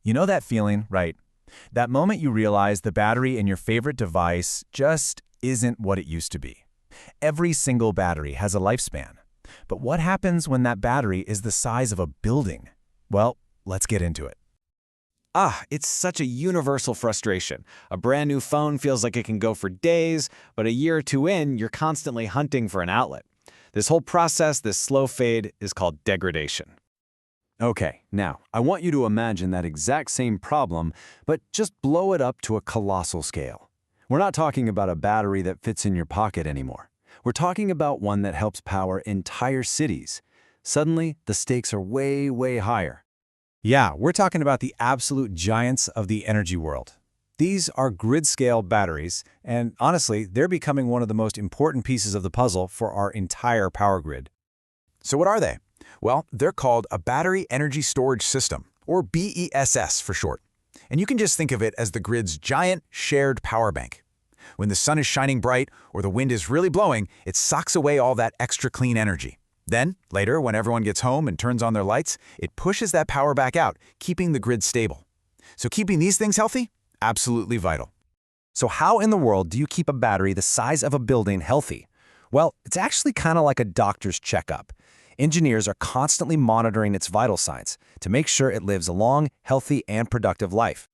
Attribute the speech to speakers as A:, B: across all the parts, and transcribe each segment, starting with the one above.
A: You know that feeling, right? That moment you realize the battery in your favorite device just isn't what it used to be. Every single battery has a lifespan. But what happens when that battery is the size of a building? Well, let's get into it.
B: It's such a universal frustration. A brand new phone feels like it can go for days, but a year or two in, you're constantly hunting for an outlet. This whole process, this slow fade, is called degradation.
C: Okay, now, I want you to imagine that exact same problem, but just blow it up to a colossal scale. We're not talking about a battery that fits in your pocket anymore. We're talking about one that helps power entire cities. Suddenly, the stakes are way, way higher.
A: Yeah, we're talking about the absolute giants of the energy world. These are grid-scale batteries, and honestly, they're becoming one of the most important pieces of the puzzle for our entire power grid.
D: So what are they? Well, they're called a Battery Energy Storage System, or BESS for short. And you can just think of it as the grid's giant shared power bank. When the sun is shining bright or the wind is really blowing, it socks away all that extra clean energy. Then, later, when everyone gets home and turns on their lights, it pushes that power back out, keeping the grid stable. So keeping these things healthy? Absolutely vital.
A: So how in the world do you keep a battery the size of a building healthy? Well, it's actually kind of like a doctor's checkup. Engineers are constantly monitoring its vital signs to make sure it lives a long, healthy, and productive life.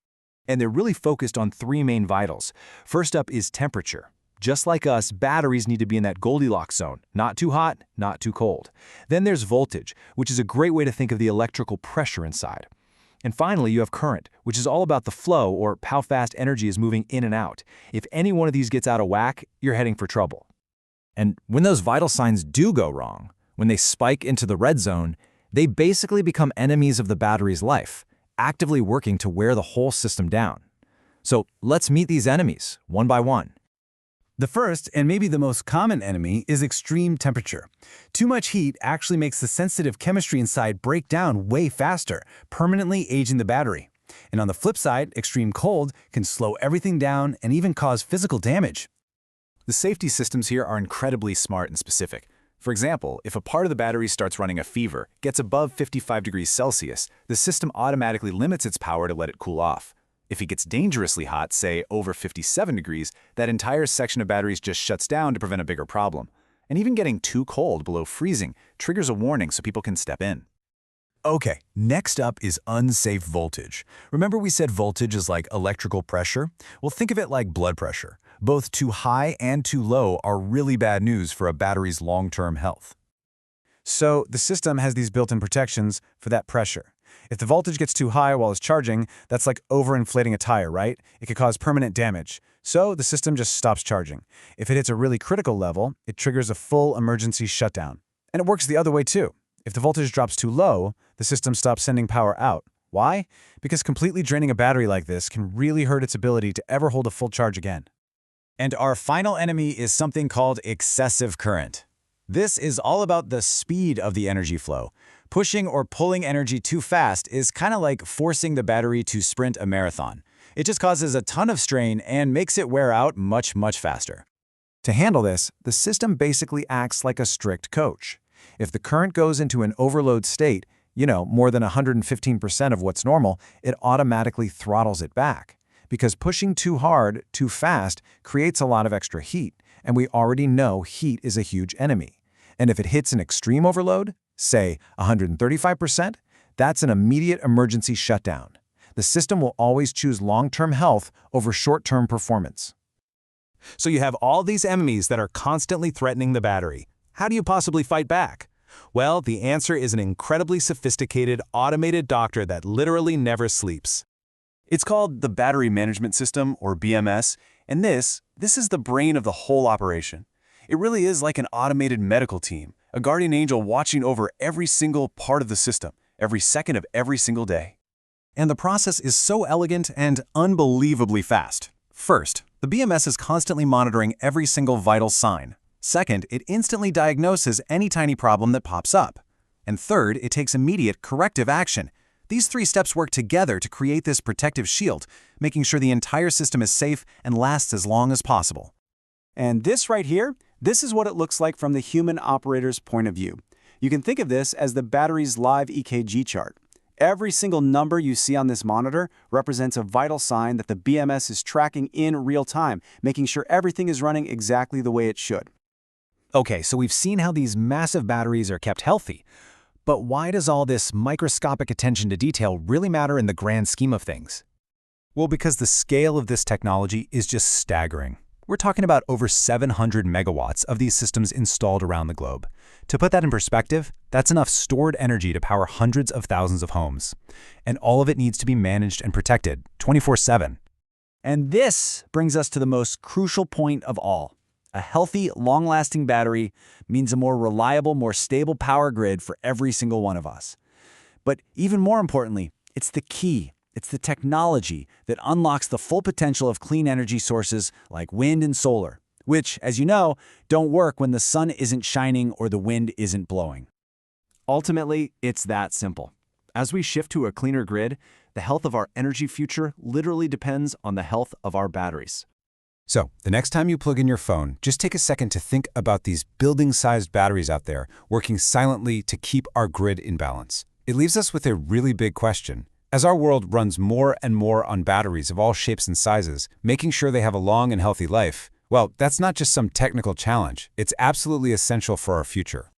A: And they're really focused on three main vitals. First up is temperature. Just like us, batteries need to be in that Goldilocks zone, not too hot, not too cold. Then there's voltage, which is a great way to think of the electrical pressure inside. And finally, you have current, which is all about the flow or how fast energy is moving in and out. If any one of these gets out of whack, you're heading for trouble. And when those vital signs do go wrong, when they spike into the red zone, they basically become enemies of the battery's life, actively working to wear the whole system down. So let's meet these enemies, one by one. The first, and maybe the most common enemy, is extreme temperature. Too much heat actually makes the sensitive chemistry inside break down way faster, permanently aging the battery. And on the flip side, extreme cold can slow everything down and even cause physical damage. The safety systems here are incredibly smart and specific. For example, if a part of the battery starts running a fever, gets above 55 degrees Celsius, the system automatically limits its power to let it cool off. If it gets dangerously hot, say over 57 degrees, that entire section of batteries just shuts down to prevent a bigger problem. And even getting too cold below freezing triggers a warning so people can step in. Okay, next up is unsafe voltage. Remember we said voltage is like electrical pressure? Well, think of it like blood pressure. Both too high and too low are really bad news for a battery's long-term health. So the system has these built-in protections for that pressure. If the voltage gets too high while it's charging, that's like overinflating a tire, right? It could cause permanent damage. So the system just stops charging. If it hits a really critical level, it triggers a full emergency shutdown. And it works the other way too. If the voltage drops too low, the system stops sending power out. Why? Because completely draining a battery like this can really hurt its ability to ever hold a full charge again. And our final enemy is something called excessive current. This is all about the speed of the energy flow. Pushing or pulling energy too fast is kind of like forcing the battery to sprint a marathon. It just causes a ton of strain and makes it wear out much, much faster. To handle this, the system basically acts like a strict coach. If the current goes into an overload state, more than 115% of what's normal, it automatically throttles it back. Because pushing too hard, too fast, creates a lot of extra heat, and we already know heat is a huge enemy. And if it hits an extreme overload, say 135%, that's an immediate emergency shutdown. The system will always choose long-term health over short-term performance. So you have all these enemies that are constantly threatening the battery. How do you possibly fight back? Well, the answer is an incredibly sophisticated, automated doctor that literally never sleeps. It's called the Battery Management System, or BMS, and this is the brain of the whole operation. It really is like an automated medical team, a guardian angel watching over every single part of the system, every second of every single day. And the process is so elegant and unbelievably fast. First, the BMS is constantly monitoring every single vital sign. Second, it instantly diagnoses any tiny problem that pops up. And third, it takes immediate corrective action. These three steps work together to create this protective shield, making sure the entire system is safe and lasts as long as possible.
E: And this right here, this is what it looks like from the human operator's point of view. You can think of this as the battery's live EKG chart. Every single number you see on this monitor represents a vital sign that the BMS is tracking in real time, making sure everything is running exactly the way it should.
A: Okay, so we've seen how these massive batteries are kept healthy. But why does all this microscopic attention to detail really matter in the grand scheme of things? Well, because the scale of this technology is just staggering. We're talking about over 700 megawatts of these systems installed around the globe. To put that in perspective, that's enough stored energy to power hundreds of thousands of homes. And all of it needs to be managed and protected 24/7.
B: And this brings us to the most crucial point of all. A healthy, long-lasting battery means a more reliable, more stable power grid for every single one of us. But even more importantly, it's the key. It's the technology that unlocks the full potential of clean energy sources like wind and solar, which, as you know, don't work when the sun isn't shining or the wind isn't blowing.
C: Ultimately, it's that simple. As we shift to a cleaner grid, the health of our energy future literally depends on the health of our batteries.
A: So, the next time you plug in your phone, just take a second to think about these building-sized batteries out there working silently to keep our grid in balance. It leaves us with a really big question. As our world runs more and more on batteries of all shapes and sizes, making sure they have a long and healthy life, well, that's not just some technical challenge. It's absolutely essential for our future.